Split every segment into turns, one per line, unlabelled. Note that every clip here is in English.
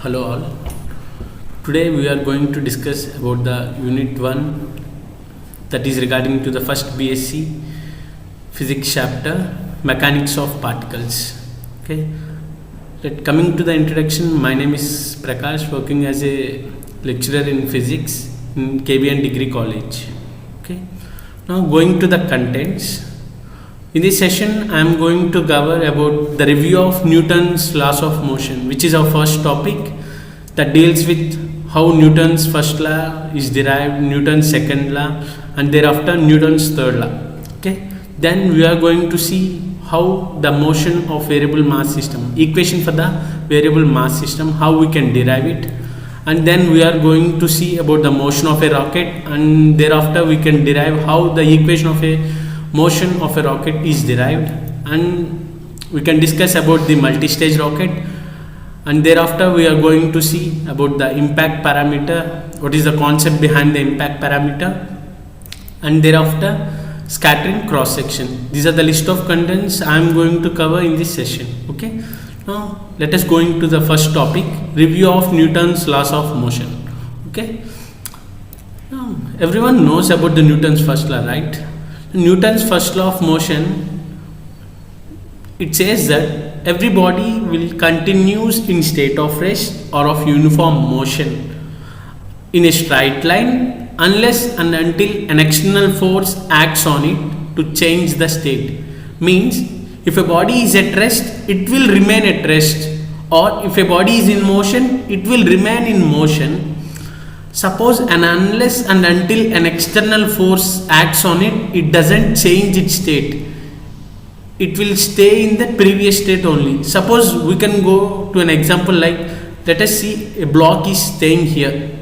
Hello all. Today we are going to discuss about the unit 1, that is regarding to the first BSc physics chapter, mechanics of particles. Okay. Coming to the introduction, my name is Prakash, working as a lecturer in physics in KBN Degree College. Okay. Now going to the contents. In this session, I am going to cover about the review of Newton's laws of motion, which is our first topic that deals with how Newton's first law is derived, Newton's second law, and thereafter Newton's third law. Okay. Then we are going to see how the motion of variable mass system, equation for the variable mass system, how we can derive it, and then we are going to see about the motion of a rocket, and thereafter we can derive how the equation of a motion of a rocket is derived, and we can discuss about the multi-stage rocket, and thereafter we are going to see about the impact parameter, what is the concept behind the impact parameter, and thereafter scattering cross section. These are the list of contents I am going to cover in this session. Okay. Now let us go into the first topic, review of Newton's laws of motion. Okay. Now everyone knows about the Newton's first law, right? Newton's first law of motion, it says that every body will continues in state of rest or of uniform motion in a straight line unless and until an external force acts on it to change the state. Means if a body is at rest, it will remain at rest, or if a body is in motion, it will remain in motion. Suppose and unless and until an external force acts on it, it doesn't change its state. It will stay in the previous state only. Suppose we can go to an example like, let us see a block is staying here.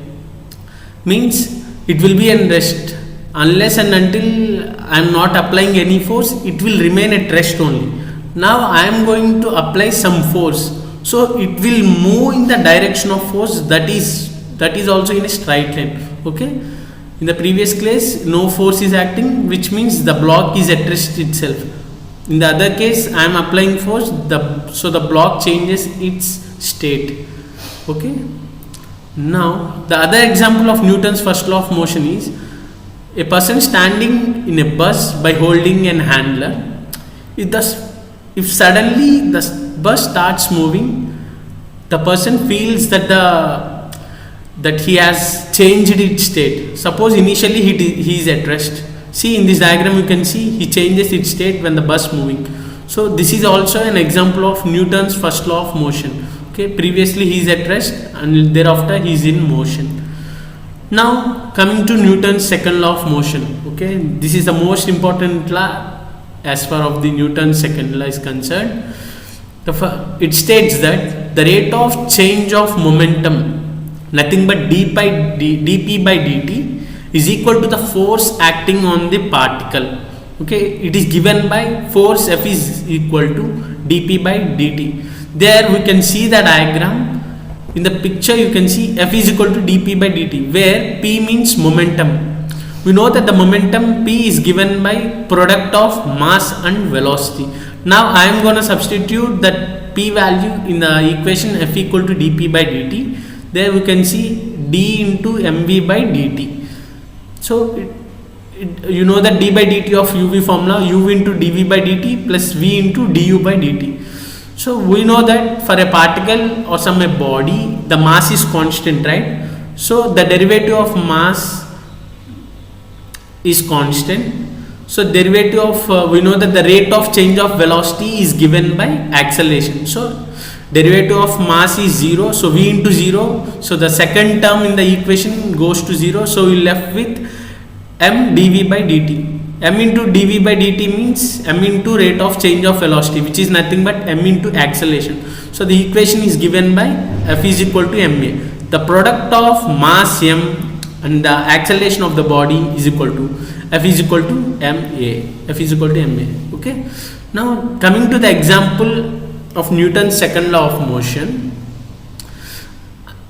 Means it will be in rest. Unless and until I am not applying any force, it will remain at rest only. Now I am going to apply some force. So it will move in the direction of force that is also in a straight line. Okay. In the previous case, no force is acting, which means the block is at rest itself. In the other case, I am applying force, so the block changes its state. Okay. Now the other example of Newton's first law of motion is a person standing in a bus by holding an handler. If suddenly the bus starts moving, the person feels that he has changed its state. Suppose initially he is at rest. See, in this diagram you can see he changes its state when the bus moving. So this is also an example of Newton's first law of motion. Okay, previously he is at rest and thereafter he is in motion. Now coming to Newton's second law of motion. Okay, this is the most important law as far as the Newton's second law is concerned. It states that the rate of change of momentum, nothing but dp by dt, is equal to the force acting on the particle. Okay, it is given by force F is equal to dp by dt. There we can see the diagram. In the picture you can see F is equal to dp by dt, where P means momentum. We know that the momentum P is given by product of mass and velocity. Now I am going to substitute that P value in the equation F equal to dp by dt. There we can see d into mv by dt. So you know that d by dt of uv formula, u into dv by dt plus v into du by dt. So we know that for a particle or some a body, the mass is constant, right? So the derivative of mass is constant. So derivative of we know that the rate of change of velocity is given by acceleration. So derivative of mass is 0, so v into 0, so the second term in the equation goes to 0, so we left with m dv by dt. M into dv by dt means m into rate of change of velocity, which is nothing but m into acceleration. So the equation is given by F is equal to ma. The product of mass m and the acceleration of the body is equal to F is equal to ma. F is equal to ma. Okay. Now coming to the example of Newton's second law of motion.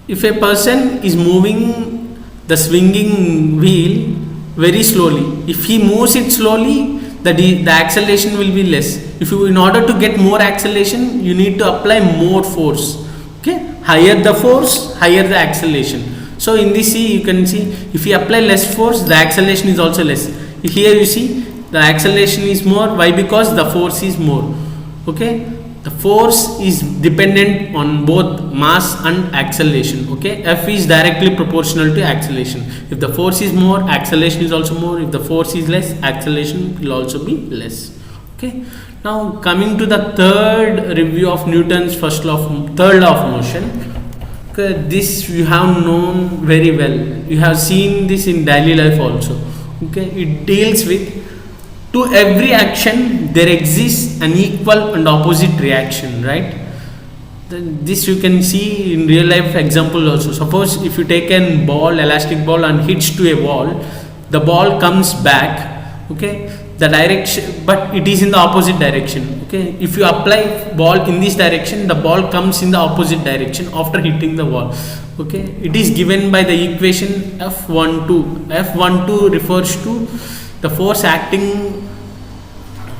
If a person is moving the swinging wheel very slowly, if he moves it slowly, the acceleration will be less. In order to get more acceleration, you need to apply more force. Okay, higher the force, higher the acceleration. So in this you can see, if you apply less force, the acceleration is also less. Here you see the acceleration is more. Why? Because the force is more. Okay, the force is dependent on both mass and acceleration. Okay, F is directly proportional to acceleration. If the force is more, acceleration is also more. If the force is less, acceleration will also be less. Okay, now coming to the third review of Newton's third law of motion. Okay, this you have known very well. You have seen this in daily life also. Okay, it deals with, to every action there exists an equal and opposite reaction, right? This you can see in real life example also. Suppose if you take an ball, elastic ball, and hits to a wall, the ball comes back. Okay, the direction, but it is in the opposite direction. Okay, if you apply ball in this direction, the ball comes in the opposite direction after hitting the wall. Okay, it is given by the equation F12. F12 refers to the force acting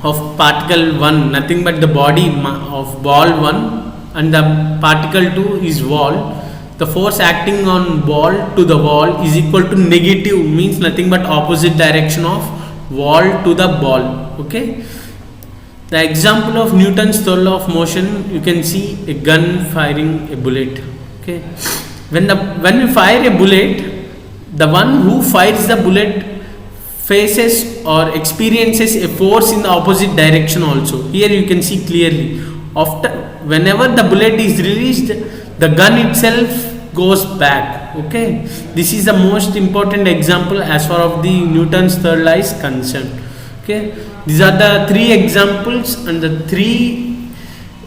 of particle 1, nothing but the body of ball 1, and the particle 2 is wall. The force acting on ball to the wall is equal to negative, means nothing but opposite direction of wall to the ball. Okay, the example of Newton's third law of motion, you can see a gun firing a bullet. Okay, when you fire a bullet, the one who fires the bullet faces or experiences a force in the opposite direction also. Here you can see clearly, whenever the bullet is released, the gun itself goes back. Okay, this is the most important example as far as the Newton's third law is concerned. Okay, these are the three examples and the three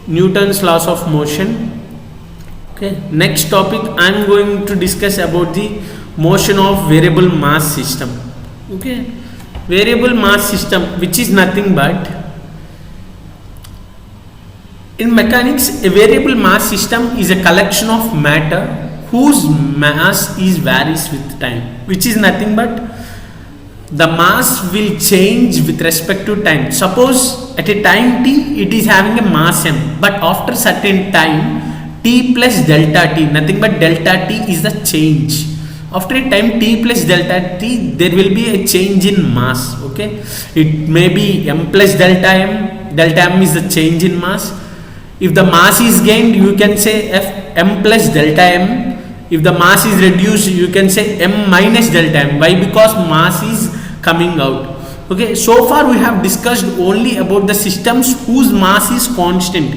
Newton's laws of motion. Okay, next topic I am going to discuss about the motion of variable mass system. Okay, variable mass system, which is nothing but, in mechanics, a variable mass system is a collection of matter whose mass is varies with time, which is nothing but the mass will change with respect to time. Suppose at a time t it is having a mass m, but after certain time t plus delta t, nothing but delta t is the change. After a time t plus delta t, there will be a change in mass. Okay, it may be m plus delta m. Delta m is the change in mass. If the mass is gained, you can say m plus delta m. If the mass is reduced, you can say m minus delta m. Why? Because mass is coming out. Okay, so far we have discussed only about the systems whose mass is constant.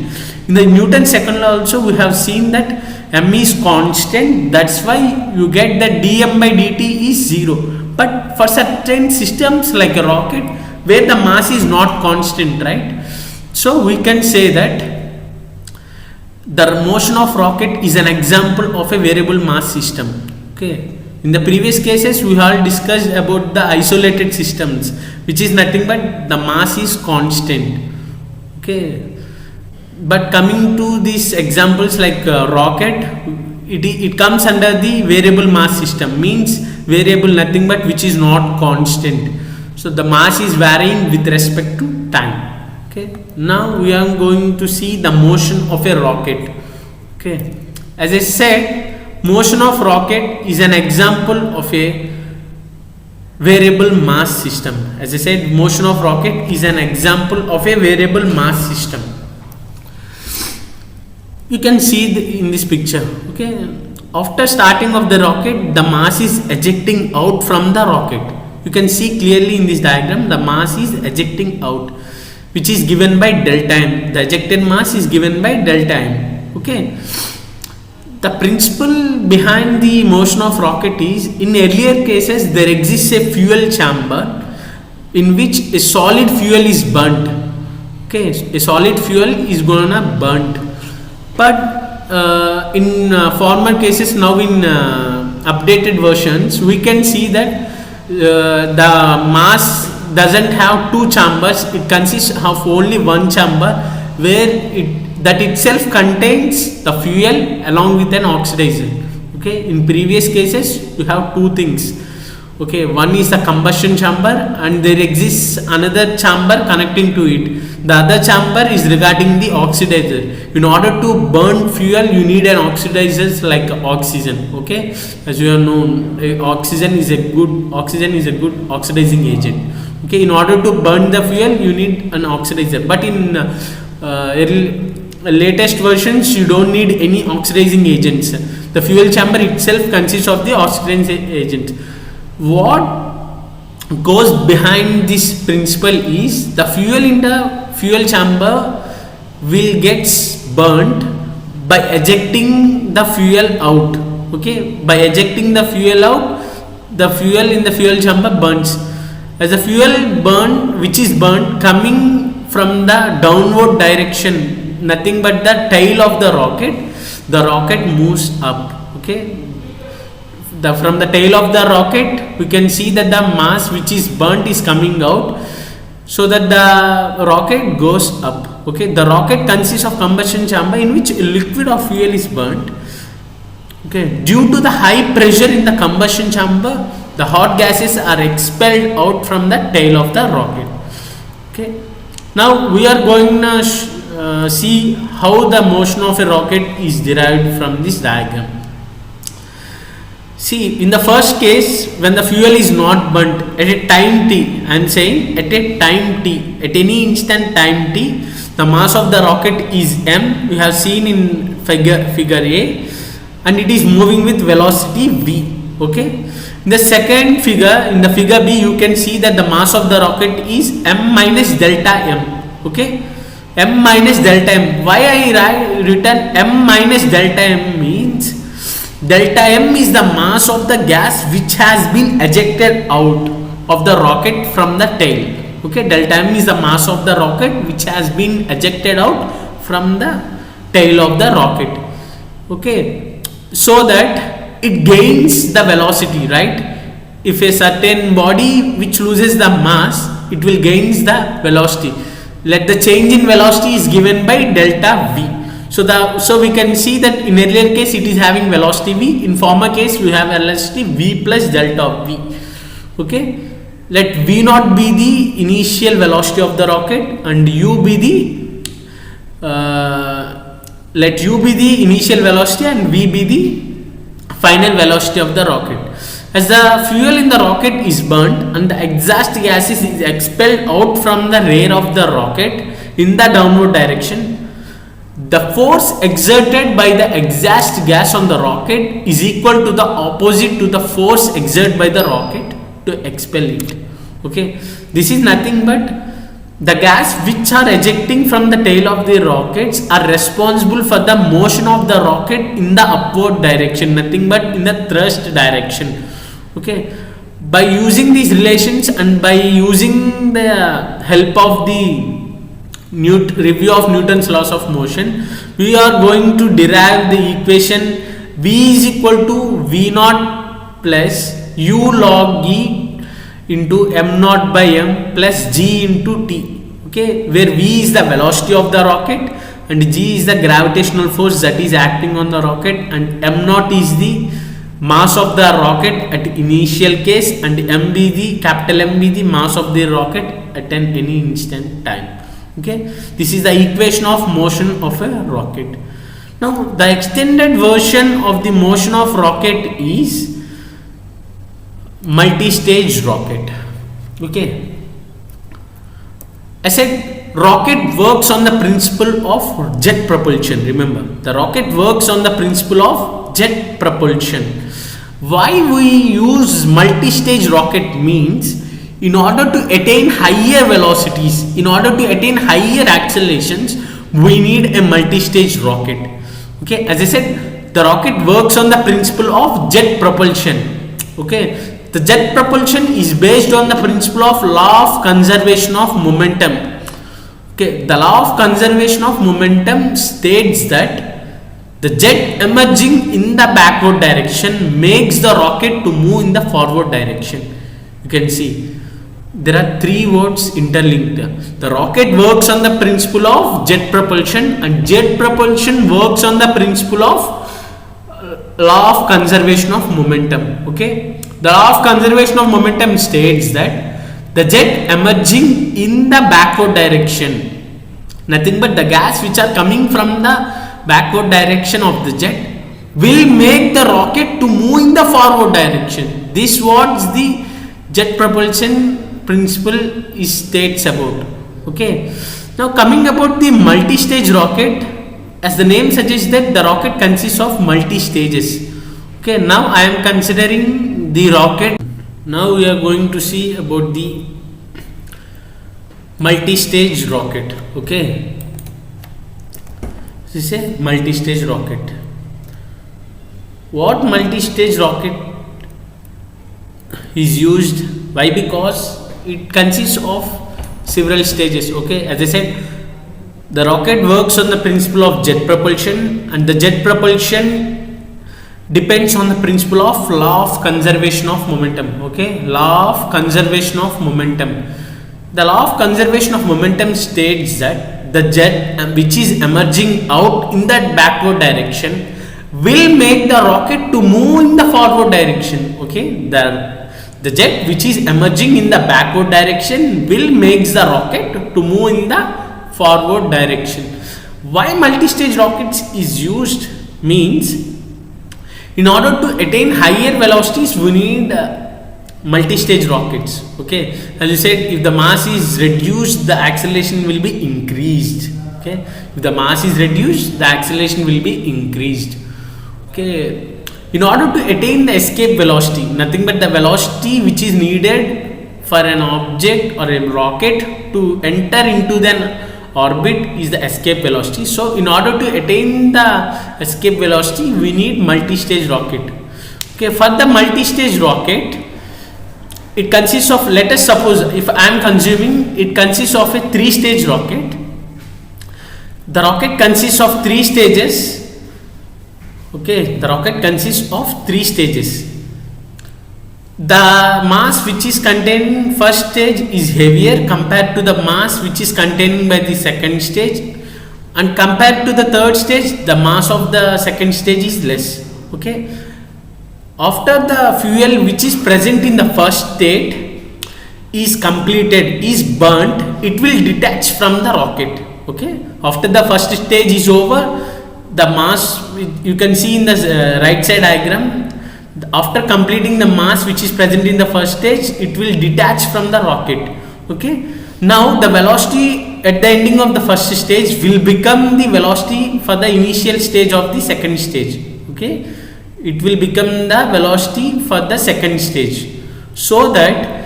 In the Newton's second law also, we have seen that m is constant. That's why you get that dm by dt is 0. But for certain systems like a rocket, where the mass is not constant, right? So we can say that the motion of rocket is an example of a variable mass system. Okay, in the previous cases we have discussed about the isolated systems, which is nothing but the mass is constant. Okay, but coming to these examples like rocket, it comes under the variable mass system, means variable nothing but which is not constant. So the mass is varying with respect to time. Okay, now we are going to see the motion of a rocket. Okay, as I said, motion of rocket is an example of a variable mass system. As I said, motion of rocket is an example of a variable mass system. You can see in this picture. Okay, after starting of the rocket, the mass is ejecting out from the rocket. You can see clearly in this diagram, the mass is ejecting out, which is given by delta m. The ejected mass is given by delta m. Okay, the principle behind the motion of rocket is, in earlier cases there exists a fuel chamber in which a solid fuel is burnt. Okay, a solid fuel is gonna burnt, but in former cases, now in updated versions, we can see that the mass doesn't have two chambers. It consists of only one chamber, where that itself contains the fuel along with an oxidizer. Okay, in previous cases you have two things. Okay, one is the combustion chamber and there exists another chamber connecting to it. The other chamber is regarding the oxidizer. In order to burn fuel, you need an oxidizer like oxygen. Okay, as you have known, oxygen is a good oxidizing agent. Okay, in order to burn the fuel, you need an oxidizer. But in latest versions, you don't need any oxidizing agents. The fuel chamber itself consists of the oxidizing agent. What goes behind this principle is the fuel in the fuel chamber will get burnt by ejecting the fuel out. Okay, by ejecting the fuel out, the fuel in the fuel chamber burns. As the fuel which is burnt coming from the downward direction, nothing but the tail of the rocket moves up. Okay, from the tail of the rocket we can see that the mass which is burnt is coming out, so that the rocket goes up. Okay, the rocket consists of combustion chamber in which a liquid or fuel is burnt. Okay, due to the high pressure in the combustion chamber, the hot gases are expelled out from the tail of the rocket. Okay, now we are going to see how the motion of a rocket is derived from this diagram. See, in the first case, when the fuel is not burnt at a time t, I am saying at a time t, at any instant time t, the mass of the rocket is m. We have seen in figure A, and it is moving with velocity v. Okay. In the second figure, in the figure B, you can see that the mass of the rocket is m minus delta m. Okay, m minus delta m. Why I written m minus delta m means delta m is the mass of the gas which has been ejected out of the rocket from the tail. Okay, delta m is the mass of the rocket which has been ejected out from the tail of the rocket. Okay, so that it gains the velocity, right? If a certain body which loses the mass, it will gains the velocity. Let the change in velocity is given by delta v. So we can see that in earlier case it is having velocity v, in former case we have velocity v plus delta v. Okay, let v naught be the initial velocity of the rocket and u be the let u be the initial velocity and v be the final velocity of the rocket. As the fuel in the rocket is burnt and the exhaust gases is expelled out from the rear of the rocket in the downward direction, the force exerted by the exhaust gas on the rocket is equal to the opposite to the force exerted by the rocket to expel it. Okay, this is nothing but the gas which are ejecting from the tail of the rockets are responsible for the motion of the rocket in the upward direction, nothing but in the thrust direction. Okay, by using these relations and by using the help of the review of Newton's laws of motion, we are going to derive the equation V is equal to V naught plus U log E into m naught by m plus g into t. Okay, where V is the velocity of the rocket and g is the gravitational force that is acting on the rocket, and m naught is the mass of the rocket at initial case, and capital M be the mass of the rocket at any instant time. Okay, this is the equation of motion of a rocket. Now the extended version of the motion of rocket is multi-stage rocket. Okay, I said rocket works on the principle of jet propulsion. Remember, the rocket works on the principle of jet propulsion. Why we use multi-stage rocket means, in order to attain higher velocities, in order to attain higher accelerations, we need a multi-stage rocket. Okay, as I said, the rocket works on the principle of jet propulsion. Okay, the jet propulsion is based on the principle of law of conservation of momentum. Okay, the law of conservation of momentum states that the jet emerging in the backward direction makes the rocket to move in the forward direction. You can see there are three words interlinked. The rocket works on the principle of jet propulsion, and jet propulsion works on the principle of law of conservation of momentum. Okay, The law of conservation of momentum states that the jet emerging in the backward direction, nothing but the gas which are coming from the backward direction of the jet, will make the rocket to move in the forward direction. This what the jet propulsion principle is states about. Okay. Now coming about the multi-stage rocket, as the name suggests that the rocket consists of multi-stages. Okay. Now I am considering the rocket. Now we are going to see about the multi-stage rocket. Okay. This is a multi-stage rocket. What multi-stage rocket is used? Why? Because it consists of several stages. Okay, as I said, the rocket works on the principle of jet propulsion, and the jet propulsion depends on the principle of law of conservation of momentum. Okay, law of conservation of momentum. The law of conservation of momentum states that the jet which is emerging out in that backward direction will make the rocket to move in the forward direction. Okay, the jet which is emerging in the backward direction will make the rocket to move in the forward direction. Why multi-stage rockets is used means, in order to attain higher velocities we need multi-stage rockets. Okay, as you said, if the mass is reduced the acceleration will be increased. Okay, if the mass is reduced the acceleration will be increased. Okay, in order to attain the escape velocity, nothing but the velocity which is needed for an object or a rocket to enter into the orbit is the escape velocity. So in order to attain the escape velocity we need multi-stage rocket. Okay, for the multi-stage rocket it consists of, let us suppose if I am consuming, it consists of a 3-stage rocket. The rocket consists of 3 stages. Okay, the rocket consists of 3 stages. The mass which is contained in first stage is heavier compared to the mass which is contained by the second stage, and compared to the third stage the mass of the second stage is less. Okay, after the fuel which is present in the first state is completed, is burnt, it will detach from the rocket. Okay, after the first stage is over, the mass you can see in the right side diagram, after completing the mass which is present in the first stage it will detach from the rocket. Okay, now the velocity at the ending of the first stage will become the velocity for the initial stage of the second stage. Okay, it will become the velocity for the second stage, so that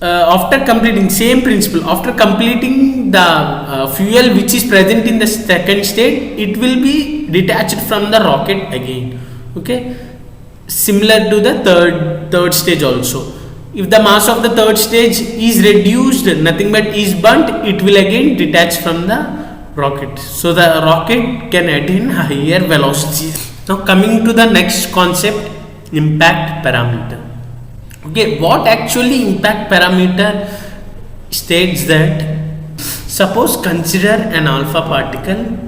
after completing, same principle, after completing the fuel which is present in the second state, it will be detached from the rocket again. Okay, similar to the third stage also. If the mass of the third stage is reduced, nothing but is burnt, it will again detach from the rocket, so the rocket can attain higher velocity. Now coming to the next concept, impact parameter. Okay, what actually impact parameter states that, suppose consider an alpha particle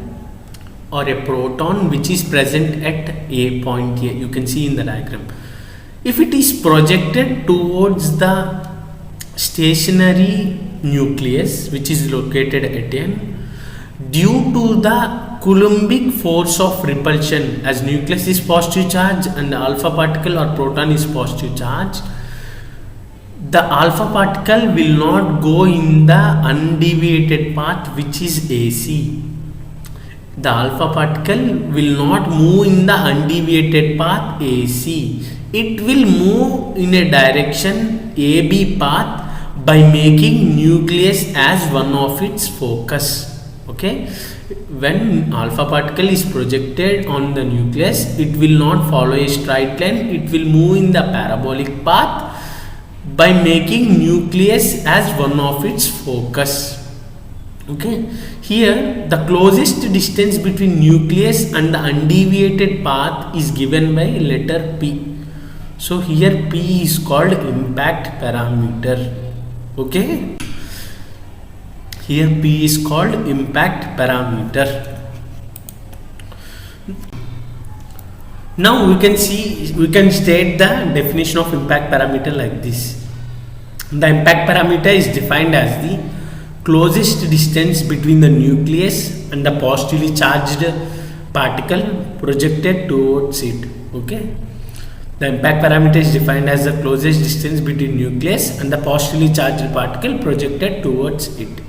or a proton which is present at a point here, you can see in the diagram. If it is projected towards the stationary nucleus which is located at n, due to the Coulombic force of repulsion, as nucleus is positive charge and the alpha particle or proton is positive charge, the alpha particle will not go in the undeviated path which is AC. The alpha particle will not move in the undeviated path AC. It will move in a direction AB path by making nucleus as one of its focus. Okay, when alpha particle is projected on the nucleus, it will not follow a straight line, it will move in the parabolic path by making nucleus as one of its focus. Okay, here the closest distance between nucleus and the undeviated path is given by letter P. So here P is called impact parameter. Okay, here P is called impact parameter. Now we can state the definition of impact parameter like this. The impact parameter is defined as the closest distance between the nucleus and the positively charged particle projected towards it. Okay, the impact parameter is defined as the closest distance between nucleus and the positively charged particle projected towards it.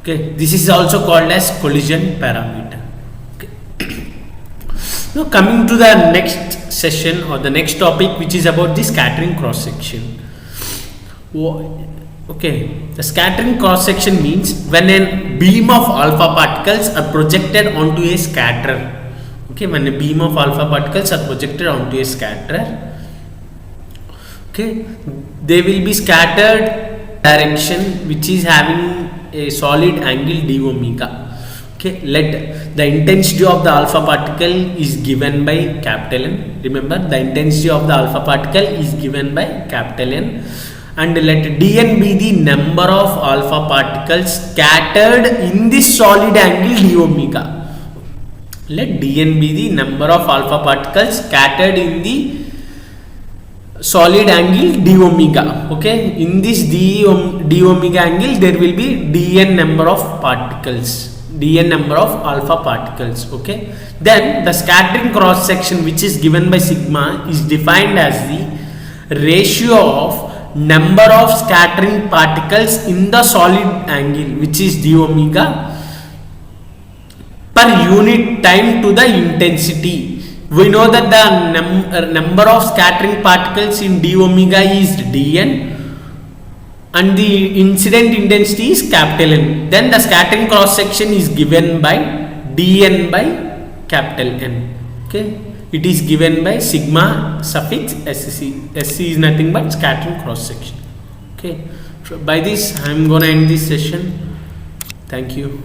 Okay, this is also called as collision parameter. Okay. Now coming to the next session or the next topic, which is about the scattering cross section. Okay, the scattering cross section means when a beam of alpha particles are projected onto a scatterer. Okay, when a beam of alpha particles are projected onto a scatterer, okay, they will be scattered direction which is having a solid angle d omega. Okay, let the intensity of the alpha particle is given by capital N. Remember, the intensity of the alpha particle is given by capital N, and let dn be the number of alpha particles scattered in this solid angle d omega. Let dn be the number of alpha particles scattered in the solid angle d omega. Okay, in this d omega angle there will be dn number of particles, dn number of alpha particles. Okay, then the scattering cross section, which is given by sigma, is defined as the ratio of number of scattering particles in the solid angle, which is d omega, per unit time to the intensity. We know that the number of scattering particles in d omega is dn and the incident intensity is capital N. Then the scattering cross section is given by dn by capital N. Okay, it is given by sigma suffix sc. Sc is nothing but scattering cross section. Okay, so by this I am going to end this session. Thank you.